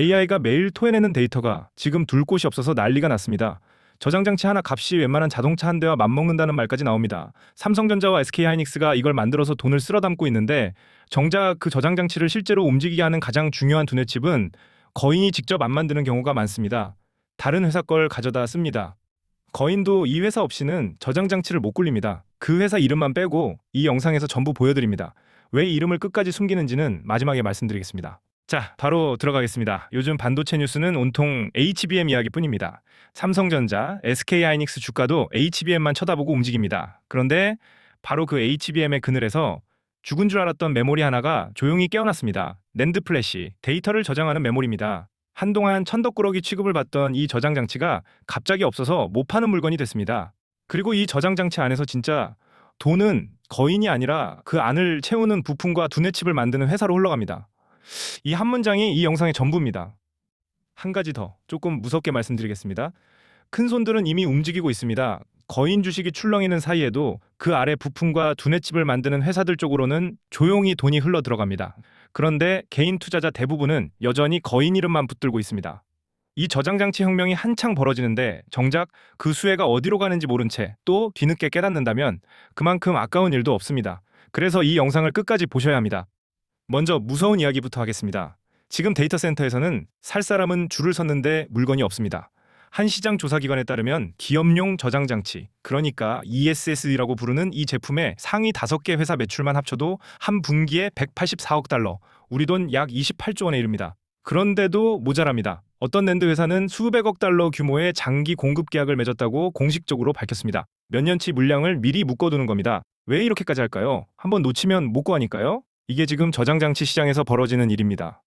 AI가 매일 토해내는 데이터가 지금 둘 곳이 없어서 난리가 났습니다. 저장장치 하나 값이 웬만한 자동차 한 대와 맞먹는다는 말까지 나옵니다. 삼성전자와 SK하이닉스가 이걸 만들어서 돈을 쓸어 담고 있는데 정작 그 저장장치를 실제로 움직이게 하는 가장 중요한 두뇌 칩은 거인이 직접 안 만드는 경우가 많습니다. 다른 회사 걸 가져다 씁니다. 거인도 이 회사 없이는 저장장치를 못 굴립니다. 그 회사 이름만 빼고 이 영상에서 전부 보여드립니다. 왜 이름을 끝까지 숨기는지는 마지막에 말씀드리겠습니다. 자, 바로 들어가겠습니다. 요즘 반도체 뉴스는 온통 HBM 이야기뿐입니다. 삼성전자, SK하이닉스 주가도 HBM만 쳐다보고 움직입니다. 그런데 바로 그 HBM의 그늘에서 죽은 줄 알았던 메모리 하나가 조용히 깨어났습니다. 낸드 플래시, 데이터를 저장하는 메모리입니다. 한동안 천덕꾸러기 취급을 받던 이 저장 장치가 갑자기 없어서 못 파는 물건이 됐습니다. 그리고 이 저장 장치 안에서 진짜 돈은 거인이 아니라 그 안을 채우는 부품과 두뇌 칩을 만드는 회사로 흘러갑니다. 이 한 문장이 이 영상의 전부입니다. 한 가지 더 조금 무섭게 말씀드리겠습니다. 큰 손들은 이미 움직이고 있습니다. 거인 주식이 출렁이는 사이에도 그 아래 부품과 두뇌 칩을 만드는 회사들 쪽으로는 조용히 돈이 흘러 들어갑니다. 그런데 개인 투자자 대부분은 여전히 거인 이름만 붙들고 있습니다. 이 저장장치 혁명이 한창 벌어지는데 정작 그 수혜가 어디로 가는지 모른 채 또 뒤늦게 깨닫는다면 그만큼 아까운 일도 없습니다. 그래서 이 영상을 끝까지 보셔야 합니다. 먼저 무서운 이야기부터 하겠습니다. 지금 데이터 센터에서는 살 사람은 줄을 섰는데 물건이 없습니다. 한 시장 조사기관에 따르면 기업용 저장장치, 그러니까 ESS라고 부르는 이 제품의 상위 5개 회사 매출만 합쳐도 한 분기에 184억 달러, 우리 돈 약 28조 원에 이릅니다. 그런데도 모자랍니다. 어떤 낸드 회사는 수백억 달러 규모의 장기 공급 계약을 맺었다고 공식적으로 밝혔습니다. 몇 년치 물량을 미리 묶어두는 겁니다. 왜 이렇게까지 할까요? 한번 놓치면 못 구하니까요? 이게 지금 저장장치 시장에서 벌어지는 일입니다.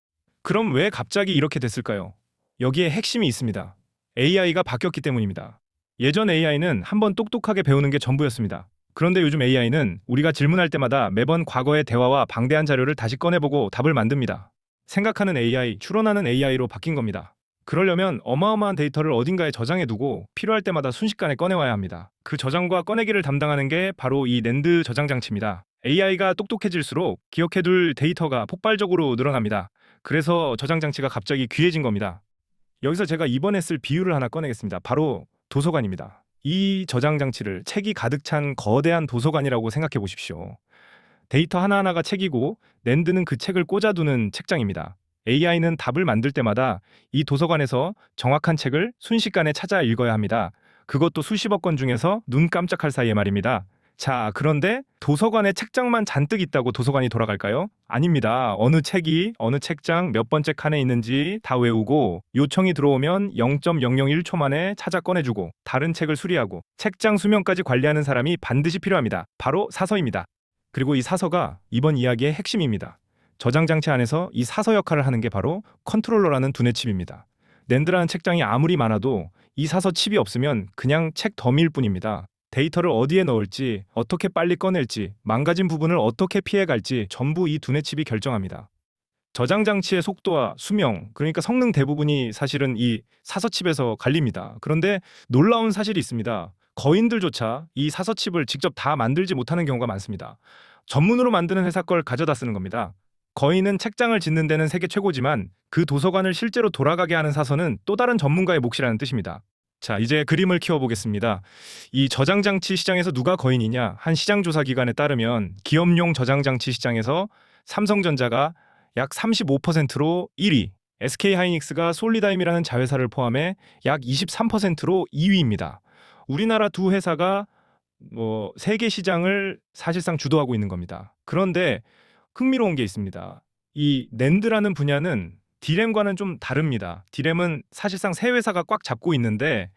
그럼 왜 갑자기 이렇게 됐을까요? 여기에 핵심이 있습니다. AI가 바뀌었기 때문입니다. 예전 AI는 한번 똑똑하게 배우는 게 전부였습니다. 그런데 요즘 AI는 우리가 질문할 때마다 매번 과거의 대화와 방대한 자료를 다시 꺼내보고 답을 만듭니다. 생각하는 AI, 추론하는 AI로 바뀐 겁니다. 그러려면 어마어마한 데이터를 어딘가에 저장해두고 필요할 때마다 순식간에 꺼내와야 합니다. 그 저장과 꺼내기를 담당하는 게 바로 이 낸드 저장 장치입니다. AI가 똑똑해질수록 기억해둘 데이터가 폭발적으로 늘어납니다. 그래서 저장 장치가 갑자기 귀해진 겁니다. 여기서 제가 이번에 쓸 비유를 하나 꺼내겠습니다. 바로 도서관입니다. 이 저장 장치를 책이 가득 찬 거대한 도서관이라고 생각해 보십시오. 데이터 하나하나가 책이고 낸드는 그 책을 꽂아두는 책장입니다. AI는 답을 만들 때마다 이 도서관에서 정확한 책을 순식간에 찾아 읽어야 합니다. 그것도 수십억 권 중에서 눈 깜짝할 사이에 말입니다. 자, 그런데 도서관에 책장만 잔뜩 있다고 도서관이 돌아갈까요? 아닙니다. 어느 책이 어느 책장 몇 번째 칸에 있는지 다 외우고 요청이 들어오면 0.001초 만에 찾아 꺼내주고 다른 책을 수리하고 책장 수명까지 관리하는 사람이 반드시 필요합니다. 바로 사서입니다. 그리고 이 사서가 이번 이야기의 핵심입니다. 저장장치 안에서 이 사서 역할을 하는 게 바로 컨트롤러라는 두뇌 칩입니다. 낸드라는 책장이 아무리 많아도 이 사서 칩이 없으면 그냥 책 더미일 뿐입니다. 데이터를 어디에 넣을지, 어떻게 빨리 꺼낼지, 망가진 부분을 어떻게 피해갈지 전부 이 두뇌 칩이 결정합니다. 저장 장치의 속도와 수명, 그러니까 성능 대부분이 사실은 이 사서 칩에서 갈립니다. 그런데 놀라운 사실이 있습니다. 거인들조차 이 사서 칩을 직접 다 만들지 못하는 경우가 많습니다. 전문으로 만드는 회사 걸 가져다 쓰는 겁니다. 거인은 책장을 짓는 데는 세계 최고지만 그 도서관을 실제로 돌아가게 하는 사서는 또 다른 전문가의 몫이라는 뜻입니다. 자, 이제 그림을 키워보겠습니다. 이 저장장치 시장에서 누가 거인이냐? 한 시장조사 기관에 따르면 기업용 저장장치 시장에서 삼성전자가 약 35%로 1위, SK하이닉스가 솔리다임이라는 자회사를 포함해 약 23%로 2위입니다. 우리나라 두 회사가 세계 시장을 사실상 주도하고 있는 겁니다. 그런데 흥미로운 게 있습니다. 이 낸드라는 분야는 D램과는 좀 다릅니다. D램은 사실상 세 회사가 꽉 잡고 있는데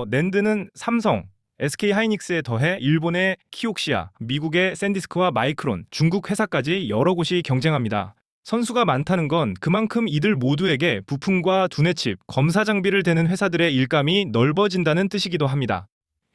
낸드는 삼성, SK하이닉스에 더해 일본의 키옥시아, 미국의 샌디스크와 마이크론, 중국 회사까지 여러 곳이 경쟁합니다. 선수가 많다는 건 그만큼 이들 모두에게 부품과 두뇌칩, 검사 장비를 대는 회사들의 일감이 넓어진다는 뜻이기도 합니다.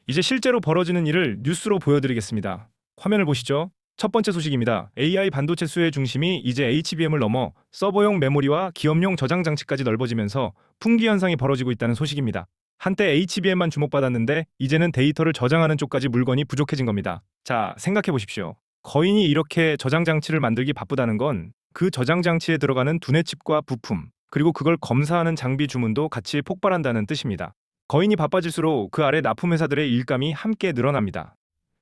이제 실제로 벌어지는 일을 뉴스로 보여드리겠습니다. 화면을 보시죠. 첫 번째 소식입니다. AI 반도체 수혜 중심이 이제 HBM을 넘어 서버용 메모리와 기업용 저장 장치까지 넓어지면서 풍기 현상이 벌어지고 있다는 소식입니다. 한때 HBM만 주목받았는데 이제는 데이터를 저장하는 쪽까지 물건이 부족해진 겁니다. 자, 생각해 보십시오. 거인이 이렇게 저장 장치를 만들기 바쁘다는 건 그 저장 장치에 들어가는 두뇌칩과 부품, 그리고 그걸 검사하는 장비 주문도 같이 폭발한다는 뜻입니다. 거인이 바빠질수록 그 아래 납품회사들의 일감이 함께 늘어납니다.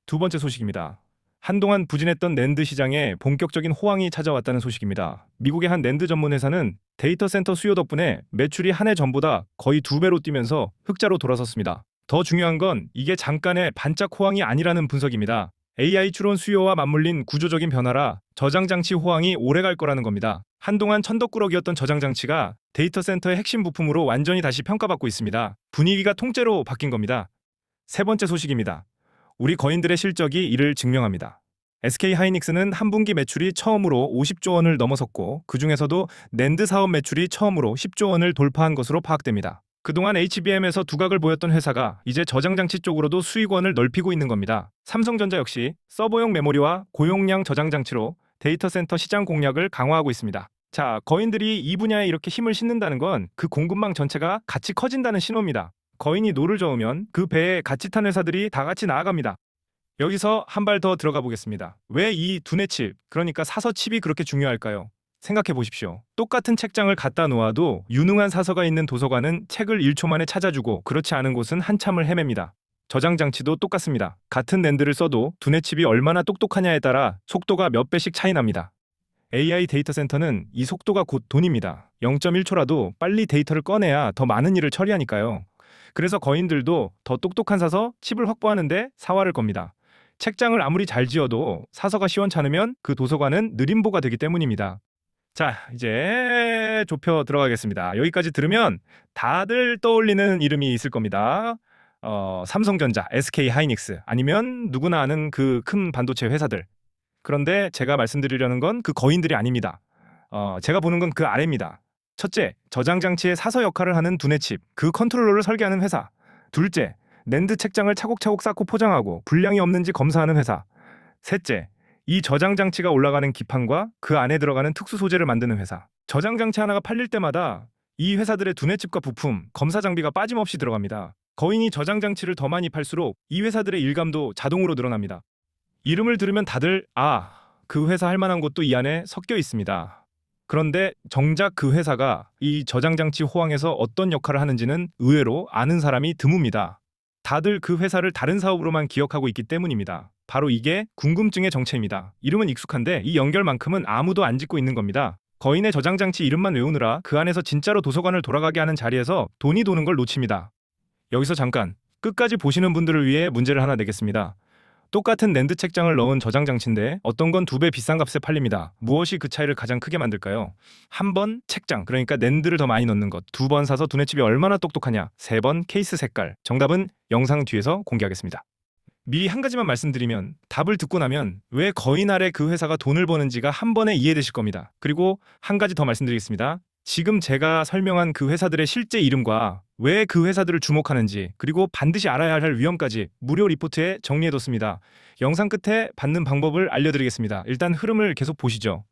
두 번째 소식입니다. 한동안 부진했던 낸드 시장에 본격적인 호황이 찾아왔다는 소식입니다. 미국의 한 낸드 전문 회사는 데이터 센터 수요 덕분에 매출이 한 해 전보다 거의 2배로 뛰면서 흑자로 돌아섰습니다. 더 중요한 건 이게 잠깐의 반짝 호황이 아니라는 분석입니다. AI 추론 수요와 맞물린 구조적인 변화라 저장장치 호황이 오래갈 거라는 겁니다. 한동안 천덕꾸러기였던 저장장치가 데이터 센터의 핵심 부품으로 완전히 다시 평가받고 있습니다. 분위기가 통째로 바뀐 겁니다. 세 번째 소식입니다. 우리 거인들의 실적이 이를 증명합니다. SK하이닉스는 한 분기 매출이 처음으로 50조 원을 넘어섰고 그 중에서도 낸드 사업 매출이 처음으로 10조 원을 돌파한 것으로 파악됩니다. 그동안 HBM에서 두각을 보였던 회사가 이제 저장장치 쪽으로도 수익원을 넓히고 있는 겁니다. 삼성전자 역시 서버용 메모리와 고용량 저장장치로 데이터 센터 시장 공략을 강화하고 있습니다. 자, 거인들이 이 분야에 이렇게 힘을 싣는다는 건 그 공급망 전체가 같이 커진다는 신호입니다. 거인이 노를 저으면 그 배에 같이 탄 회사들이 다 같이 나아갑니다. 여기서 한 발 더 들어가 보겠습니다. 왜 이 두뇌 칩, 그러니까 사서 칩이 그렇게 중요할까요? 생각해 보십시오. 똑같은 책장을 갖다 놓아도 유능한 사서가 있는 도서관은 책을 1초 만에 찾아주고 그렇지 않은 곳은 한참을 헤맵니다. 저장 장치도 똑같습니다. 같은 낸드를 써도 두뇌 칩이 얼마나 똑똑하냐에 따라 속도가 몇 배씩 차이 납니다. AI 데이터 센터는 이 속도가 곧 돈입니다. 0.1초라도 빨리 데이터를 꺼내야 더 많은 일을 처리하니까요. 그래서 거인들도 더 똑똑한 사서 칩을 확보하는데 사활을 겁니다. 책장을 아무리 잘 지어도 사서가 시원찮으면 그 도서관은 느림보가 되기 때문입니다. 자, 이제 좁혀 들어가겠습니다. 여기까지 들으면 다들 떠올리는 이름이 있을 겁니다. 삼성전자, SK하이닉스, 아니면 누구나 아는 그 큰 반도체 회사들. 그런데 제가 말씀드리려는 건 그 거인들이 아닙니다. 제가 보는 건 그 아래입니다. 첫째, 저장장치의 사서 역할을 하는 두뇌칩, 그 컨트롤러를 설계하는 회사. 둘째, 낸드 책장을 차곡차곡 쌓고 포장하고 불량이 없는지 검사하는 회사. 셋째, 이 저장장치가 올라가는 기판과 그 안에 들어가는 특수 소재를 만드는 회사. 저장장치 하나가 팔릴 때마다 이 회사들의 두뇌칩과 부품, 검사 장비가 빠짐없이 들어갑니다. 거인이 저장장치를 더 많이 팔수록 이 회사들의 일감도 자동으로 늘어납니다. 이름을 들으면 다들 그 회사 할 만한 곳도 이 안에 섞여 있습니다. 그런데 정작 그 회사가 이 저장장치 호황에서 어떤 역할을 하는지는 의외로 아는 사람이 드뭅니다. 다들 그 회사를 다른 사업으로만 기억하고 있기 때문입니다. 바로 이게 궁금증의 정체입니다. 이름은 익숙한데 이 연결만큼은 아무도 안 짓고 있는 겁니다. 거인의 저장장치 이름만 외우느라 그 안에서 진짜로 도서관을 돌아가게 하는 자리에서 돈이 도는 걸 놓칩니다. 여기서 잠깐 끝까지 보시는 분들을 위해 문제를 하나 내겠습니다. 똑같은 낸드 책장을 넣은 저장장치인데 어떤 건 2배 비싼 값에 팔립니다. 무엇이 그 차이를 가장 크게 만들까요? 한 번 책장, 그러니까 낸드를 더 많이 넣는 것. 2번 사서 두뇌칩이 얼마나 똑똑하냐. 3번 케이스 색깔. 정답은 영상 뒤에서 공개하겠습니다. 미리 한 가지만 말씀드리면 답을 듣고 나면 왜 거인 아래 그 회사가 돈을 버는지가 한 번에 이해되실 겁니다. 그리고 한 가지 더 말씀드리겠습니다. 지금 제가 설명한 그 회사들의 실제 이름과 왜 그 회사들을 주목하는지, 그리고 반드시 알아야 할 위험까지 무료 리포트에 정리해뒀습니다. 영상 끝에 받는 방법을 알려드리겠습니다. 일단 흐름을 계속 보시죠.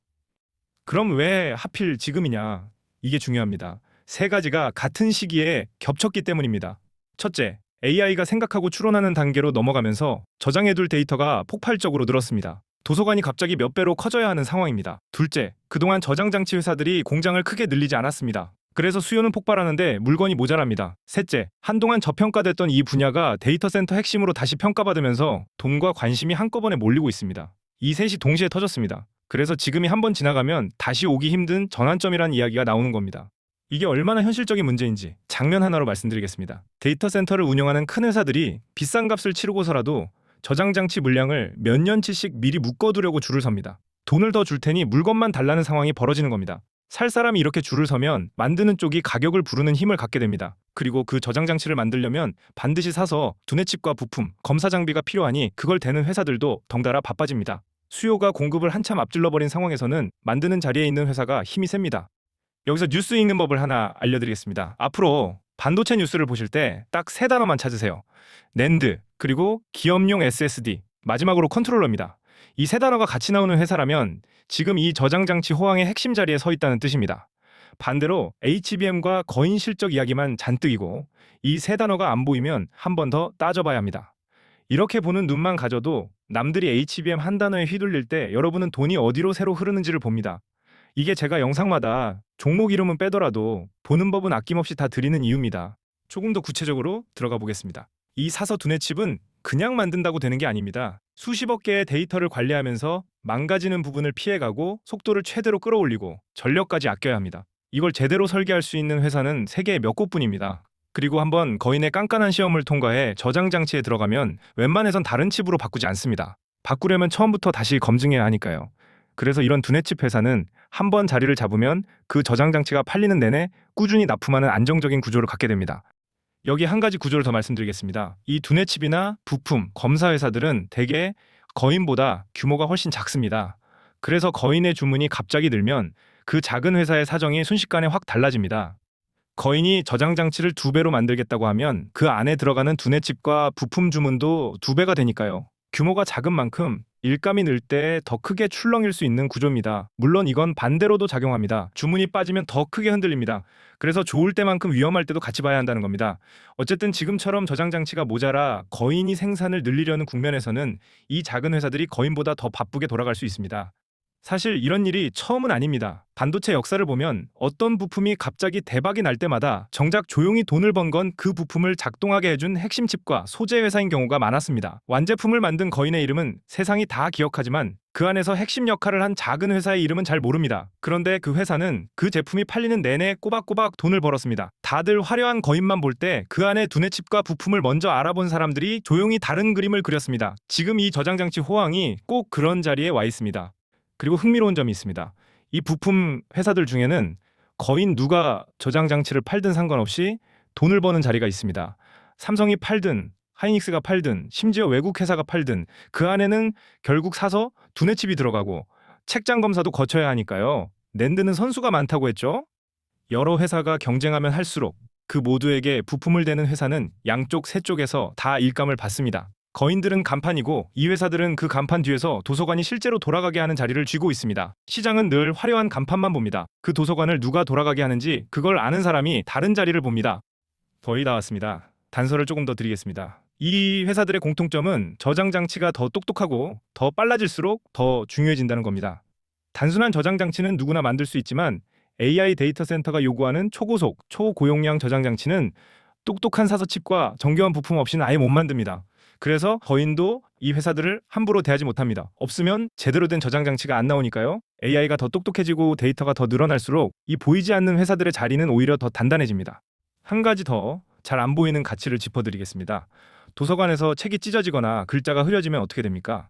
그럼 왜 하필 지금이냐? 이게 중요합니다. 3가지가 같은 시기에 겹쳤기 때문입니다. 첫째, AI가 생각하고 추론하는 단계로 넘어가면서 저장해둘 데이터가 폭발적으로 늘었습니다. 도서관이 갑자기 몇 배로 커져야 하는 상황입니다. 둘째, 그동안 저장장치 회사들이 공장을 크게 늘리지 않았습니다. 그래서 수요는 폭발하는데 물건이 모자랍니다. 셋째, 한동안 저평가됐던 이 분야가 데이터 센터 핵심으로 다시 평가받으면서 돈과 관심이 한꺼번에 몰리고 있습니다. 이 셋이 동시에 터졌습니다. 그래서 지금이 한 번 지나가면 다시 오기 힘든 전환점이라는 이야기가 나오는 겁니다. 이게 얼마나 현실적인 문제인지 장면 하나로 말씀드리겠습니다. 데이터 센터를 운영하는 큰 회사들이 비싼 값을 치르고서라도 저장장치 물량을 몇 년치씩 미리 묶어두려고 줄을 섭니다. 돈을 더 줄 테니 물건만 달라는 상황이 벌어지는 겁니다. 살 사람이 이렇게 줄을 서면 만드는 쪽이 가격을 부르는 힘을 갖게 됩니다. 그리고 그 저장장치를 만들려면 반드시 사서 두뇌칩과 부품, 검사 장비가 필요하니 그걸 대는 회사들도 덩달아 바빠집니다. 수요가 공급을 한참 앞질러버린 상황에서는 만드는 자리에 있는 회사가 힘이 셉니다. 여기서 뉴스 읽는 법을 하나 알려드리겠습니다. 앞으로 반도체 뉴스를 보실 때 딱 3단어만 찾으세요. 낸드, 그리고 기업용 SSD, 마지막으로 컨트롤러입니다. 이 3단어가 같이 나오는 회사라면 지금 이 저장장치 호황의 핵심 자리에 서 있다는 뜻입니다. 반대로 HBM과 거인 실적 이야기만 잔뜩이고 이 3단어가 안 보이면 한 번 더 따져봐야 합니다. 이렇게 보는 눈만 가져도 남들이 HBM 한 단어에 휘둘릴 때 여러분은 돈이 어디로 새로 흐르는지를 봅니다. 이게 제가 영상마다 종목 이름은 빼더라도 보는 법은 아낌없이 다 드리는 이유입니다. 조금 더 구체적으로 들어가 보겠습니다. 이 사서 두뇌 칩은 그냥 만든다고 되는 게 아닙니다. 수십억 개의 데이터를 관리하면서 망가지는 부분을 피해가고 속도를 최대로 끌어올리고 전력까지 아껴야 합니다. 이걸 제대로 설계할 수 있는 회사는 세계에 몇 곳뿐입니다. 그리고 한번 거인의 깐깐한 시험을 통과해 저장 장치에 들어가면 웬만해선 다른 칩으로 바꾸지 않습니다. 바꾸려면 처음부터 다시 검증해야 하니까요. 그래서 이런 두뇌칩 회사는 한번 자리를 잡으면 그 저장 장치가 팔리는 내내 꾸준히 납품하는 안정적인 구조를 갖게 됩니다. 여기 한 가지 구조를 더 말씀드리겠습니다. 이 두뇌칩이나 부품, 검사 회사들은 대개 거인보다 규모가 훨씬 작습니다. 그래서 거인의 주문이 갑자기 늘면 그 작은 회사의 사정이 순식간에 확 달라집니다. 거인이 저장 장치를 2배로 만들겠다고 하면 그 안에 들어가는 두뇌칩과 부품 주문도 2배가 되니까요. 규모가 작은 만큼 일감이 늘 때 더 크게 출렁일 수 있는 구조입니다. 물론 이건 반대로도 작용합니다. 주문이 빠지면 더 크게 흔들립니다. 그래서 좋을 때만큼 위험할 때도 같이 봐야 한다는 겁니다. 어쨌든 지금처럼 저장 장치가 모자라 거인이 생산을 늘리려는 국면에서는 이 작은 회사들이 거인보다 더 바쁘게 돌아갈 수 있습니다. 사실 이런 일이 처음은 아닙니다. 반도체 역사를 보면 어떤 부품이 갑자기 대박이 날 때마다 정작 조용히 돈을 번 건 그 부품을 작동하게 해준 핵심 칩과 소재 회사인 경우가 많았습니다. 완제품을 만든 거인의 이름은 세상이 다 기억하지만 그 안에서 핵심 역할을 한 작은 회사의 이름은 잘 모릅니다. 그런데 그 회사는 그 제품이 팔리는 내내 꼬박꼬박 돈을 벌었습니다. 다들 화려한 거인만 볼 때 그 안에 두뇌칩과 부품을 먼저 알아본 사람들이 조용히 다른 그림을 그렸습니다. 지금 이 저장장치 호황이 꼭 그런 자리에 와 있습니다. 그리고 흥미로운 점이 있습니다. 이 부품 회사들 중에는 거인 누가 저장 장치를 팔든 상관없이 돈을 버는 자리가 있습니다. 삼성이 팔든 하이닉스가 팔든 심지어 외국 회사가 팔든 그 안에는 결국 사서 두뇌칩이 들어가고 책장 검사도 거쳐야 하니까요. 낸드는 선수가 많다고 했죠. 여러 회사가 경쟁하면 할수록 그 모두에게 부품을 대는 회사는 양쪽 세 쪽에서 다 일감을 받습니다. 거인들은 간판이고 이 회사들은 그 간판 뒤에서 도서관이 실제로 돌아가게 하는 자리를 쥐고 있습니다. 시장은 늘 화려한 간판만 봅니다. 그 도서관을 누가 돌아가게 하는지 그걸 아는 사람이 다른 자리를 봅니다. 거의 다 왔습니다. 단서를 조금 더 드리겠습니다. 이 회사들의 공통점은 저장 장치가 더 똑똑하고 더 빨라질수록 더 중요해진다는 겁니다. 단순한 저장 장치는 누구나 만들 수 있지만 AI 데이터 센터가 요구하는 초고속, 초고용량 저장 장치는 똑똑한 사서칩과 정교한 부품 없이는 아예 못 만듭니다. 그래서 거인도 이 회사들을 함부로 대하지 못합니다. 없으면 제대로 된 저장 장치가 안 나오니까요. AI가 더 똑똑해지고 데이터가 더 늘어날수록 이 보이지 않는 회사들의 자리는 오히려 더 단단해집니다. 한 가지 더 잘 안 보이는 가치를 짚어드리겠습니다. 도서관에서 책이 찢어지거나 글자가 흐려지면 어떻게 됩니까?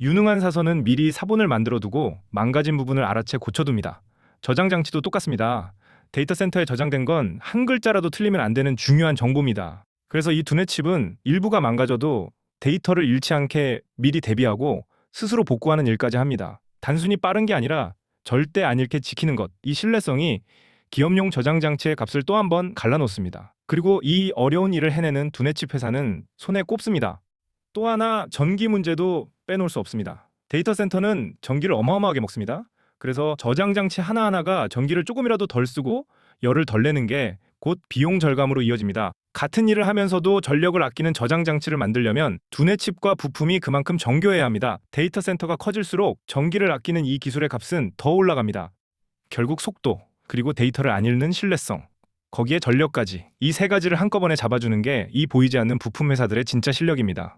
유능한 사서는 미리 사본을 만들어두고 망가진 부분을 알아채 고쳐둡니다. 저장 장치도 똑같습니다. 데이터 센터에 저장된 건 한 글자라도 틀리면 안 되는 중요한 정보입니다. 그래서 이 두뇌칩은 일부가 망가져도 데이터를 잃지 않게 미리 대비하고 스스로 복구하는 일까지 합니다. 단순히 빠른 게 아니라 절대 안 잃게 지키는 것, 이 신뢰성이 기업용 저장 장치의 값을 또 한 번 갈라놓습니다. 그리고 이 어려운 일을 해내는 두뇌칩 회사는 손에 꼽습니다. 또 하나 전기 문제도 빼놓을 수 없습니다. 데이터 센터는 전기를 어마어마하게 먹습니다. 그래서 저장 장치 하나하나가 전기를 조금이라도 덜 쓰고 열을 덜 내는 게 곧 비용 절감으로 이어집니다. 같은 일을 하면서도 전력을 아끼는 저장 장치를 만들려면 두뇌칩과 부품이 그만큼 정교해야 합니다. 데이터 센터가 커질수록 전기를 아끼는 이 기술의 값은 더 올라갑니다. 결국 속도, 그리고 데이터를 안 잃는 신뢰성, 거기에 전력까지, 이 세 가지를 한꺼번에 잡아주는 게 이 보이지 않는 부품 회사들의 진짜 실력입니다.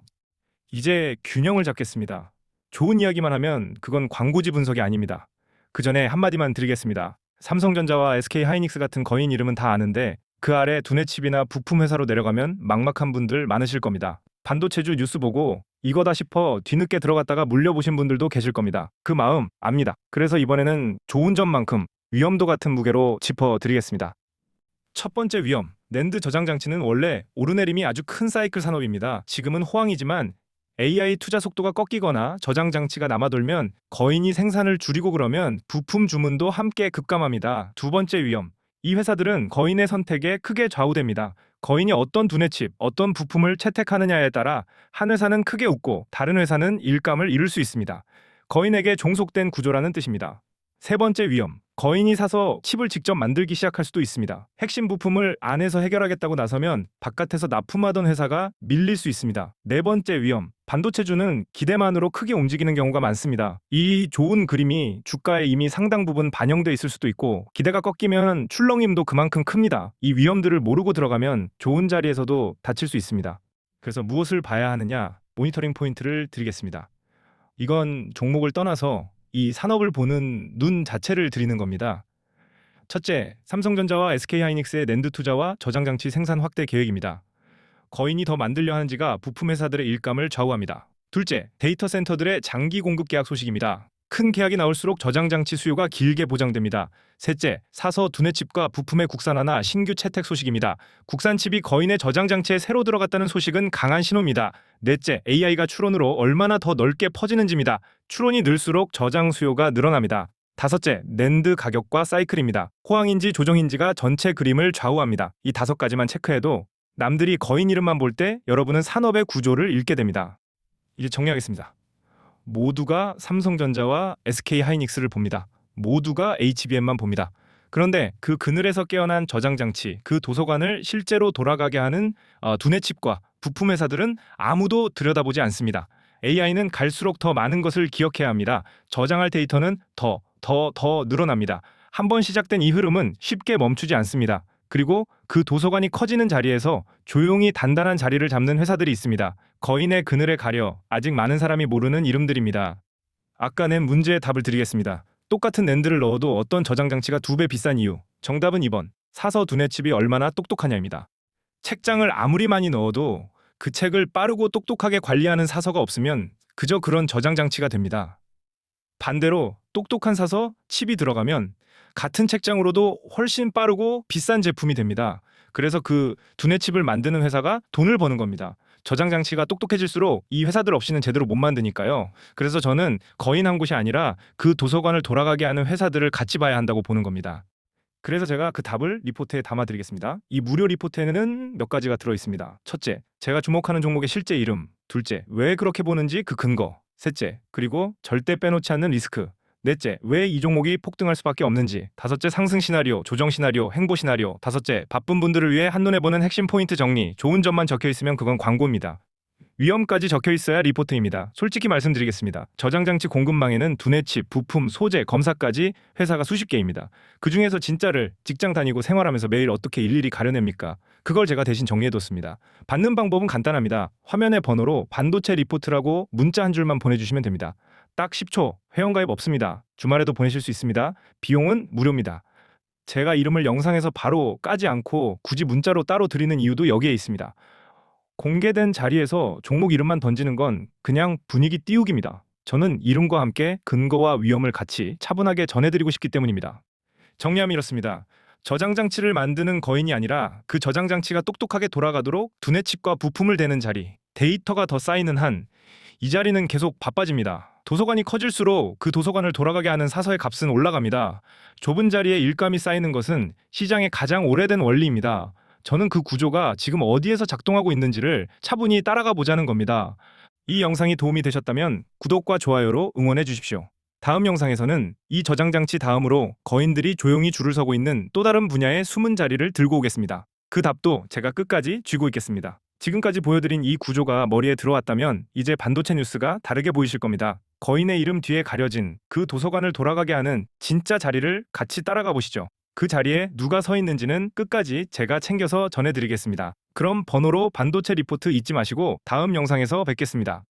이제 균형을 잡겠습니다. 좋은 이야기만 하면 그건 광고지 분석이 아닙니다. 그 전에 한마디만 드리겠습니다. 삼성전자와 SK하이닉스 같은 거인 이름은 다 아는데 그 아래 두뇌칩이나 부품 회사로 내려가면 막막한 분들 많으실 겁니다. 반도체주 뉴스 보고 이거다 싶어 뒤늦게 들어갔다가 물려보신 분들도 계실 겁니다. 그 마음 압니다. 그래서 이번에는 좋은 점만큼 위험도 같은 무게로 짚어드리겠습니다. 첫 번째 위험, 낸드 저장 장치는 원래 오르내림이 아주 큰 사이클 산업입니다. 지금은 호황이지만 AI 투자 속도가 꺾이거나 저장 장치가 남아돌면 거인이 생산을 줄이고 그러면 부품 주문도 함께 급감합니다. 두 번째 위험, 이 회사들은 거인의 선택에 크게 좌우됩니다. 거인이 어떤 두뇌칩, 어떤 부품을 채택하느냐에 따라 한 회사는 크게 웃고 다른 회사는 일감을 잃을 수 있습니다. 거인에게 종속된 구조라는 뜻입니다. 세 번째 위험, 거인이 사서 칩을 직접 만들기 시작할 수도 있습니다. 핵심 부품을 안에서 해결하겠다고 나서면 바깥에서 납품하던 회사가 밀릴 수 있습니다. 네 번째 위험, 반도체주는 기대만으로 크게 움직이는 경우가 많습니다. 이 좋은 그림이 주가에 이미 상당 부분 반영돼 있을 수도 있고 기대가 꺾이면 출렁임도 그만큼 큽니다. 이 위험들을 모르고 들어가면 좋은 자리에서도 다칠 수 있습니다. 그래서 무엇을 봐야 하느냐? 모니터링 포인트를 드리겠습니다. 이건 종목을 떠나서 이 산업을 보는 눈 자체를 드리는 겁니다. 첫째, 삼성전자와 SK하이닉스의 낸드 투자와 저장장치 생산 확대 계획입니다. 거인이 더 만들려 하는지가 부품 회사들의 일감을 좌우합니다. 둘째, 데이터 센터들의 장기 공급 계약 소식입니다. 큰 계약이 나올수록 저장장치 수요가 길게 보장됩니다. 셋째, 사서 두뇌칩과 부품의 국산화나 신규 채택 소식입니다. 국산칩이 거인의 저장장치에 새로 들어갔다는 소식은 강한 신호입니다. 넷째, AI가 추론으로 얼마나 더 넓게 퍼지는지입니다. 추론이 늘수록 저장 수요가 늘어납니다. 다섯째, 낸드 가격과 사이클입니다. 호황인지 조정인지가 전체 그림을 좌우합니다. 이 5가지만 체크해도 남들이 거인 이름만 볼 때 여러분은 산업의 구조를 읽게 됩니다. 이제 정리하겠습니다. 모두가 삼성전자와 SK하이닉스를 봅니다. 모두가 HBM만 봅니다. 그런데 그 그늘에서 깨어난 저장장치, 그 도서관을 실제로 돌아가게 하는 두뇌칩과 부품 회사들은 아무도 들여다보지 않습니다. AI는 갈수록 더 많은 것을 기억해야 합니다. 저장할 데이터는 더 늘어납니다. 한번 시작된 이 흐름은 쉽게 멈추지 않습니다. 그리고 그 도서관이 커지는 자리에서 조용히 단단한 자리를 잡는 회사들이 있습니다. 거인의 그늘에 가려 아직 많은 사람이 모르는 이름들입니다. 아까 낸 문제의 답을 드리겠습니다. 똑같은 낸드를 넣어도 어떤 저장장치가 2배 비싼 이유. 정답은 2번. 사서 두뇌칩이 얼마나 똑똑하냐입니다. 책장을 아무리 많이 넣어도 그 책을 빠르고 똑똑하게 관리하는 사서가 없으면 그저 그런 저장장치가 됩니다. 반대로 똑똑한 사서, 칩이 들어가면 같은 책장으로도 훨씬 빠르고 비싼 제품이 됩니다. 그래서 그 두뇌칩을 만드는 회사가 돈을 버는 겁니다. 저장장치가 똑똑해질수록 이 회사들 없이는 제대로 못 만드니까요. 그래서 저는 거인 한 곳이 아니라 그 도서관을 돌아가게 하는 회사들을 같이 봐야 한다고 보는 겁니다. 그래서 제가 그 답을 리포트에 담아드리겠습니다. 이 무료 리포트에는 몇 가지가 들어있습니다. 첫째, 제가 주목하는 종목의 실제 이름. 둘째, 왜 그렇게 보는지 그 근거. 셋째, 그리고 절대 빼놓지 않는 리스크. 넷째, 왜 이 종목이 폭등할 수밖에 없는지. 다섯째, 상승 시나리오, 조정 시나리오, 행보 시나리오. 다섯째, 바쁜 분들을 위해 한눈에 보는 핵심 포인트 정리. 좋은 점만 적혀 있으면 그건 광고입니다. 위험까지 적혀 있어야 리포트입니다. 솔직히 말씀드리겠습니다. 저장장치 공급망에는 두뇌칩, 부품, 소재, 검사까지 회사가 수십 개입니다. 그중에서 진짜를 직장 다니고 생활하면서 매일 어떻게 일일이 가려냅니까? 그걸 제가 대신 정리해뒀습니다. 받는 방법은 간단합니다. 화면의 번호로 반도체 리포트라고 문자 한 줄만 보내주시면 됩니다. 딱 10초, 회원가입 없습니다. 주말에도 보내실 수 있습니다. 비용은 무료입니다. 제가 이름을 영상에서 바로 까지 않고 굳이 문자로 따로 드리는 이유도 여기에 있습니다. 공개된 자리에서 종목 이름만 던지는 건 그냥 분위기 띄우기입니다. 저는 이름과 함께 근거와 위험을 같이 차분하게 전해드리고 싶기 때문입니다. 정리하면 이렇습니다. 저장장치를 만드는 거인이 아니라 그 저장장치가 똑똑하게 돌아가도록 두뇌칩과 부품을 대는 자리, 데이터가 더 쌓이는 한 이 자리는 계속 바빠집니다. 도서관이 커질수록 그 도서관을 돌아가게 하는 사서의 값은 올라갑니다. 좁은 자리에 일감이 쌓이는 것은 시장의 가장 오래된 원리입니다. 저는 그 구조가 지금 어디에서 작동하고 있는지를 차분히 따라가 보자는 겁니다. 이 영상이 도움이 되셨다면 구독과 좋아요로 응원해 주십시오. 다음 영상에서는 이 저장장치 다음으로 거인들이 조용히 줄을 서고 있는 또 다른 분야의 숨은 자리를 들고 오겠습니다. 그 답도 제가 끝까지 쥐고 있겠습니다. 지금까지 보여드린 이 구조가 머리에 들어왔다면 이제 반도체 뉴스가 다르게 보이실 겁니다. 거인의 이름 뒤에 가려진 그 도서관을 돌아가게 하는 진짜 자리를 같이 따라가 보시죠. 그 자리에 누가 서 있는지는 끝까지 제가 챙겨서 전해드리겠습니다. 그럼 번호로 반도체 리포트 잊지 마시고 다음 영상에서 뵙겠습니다.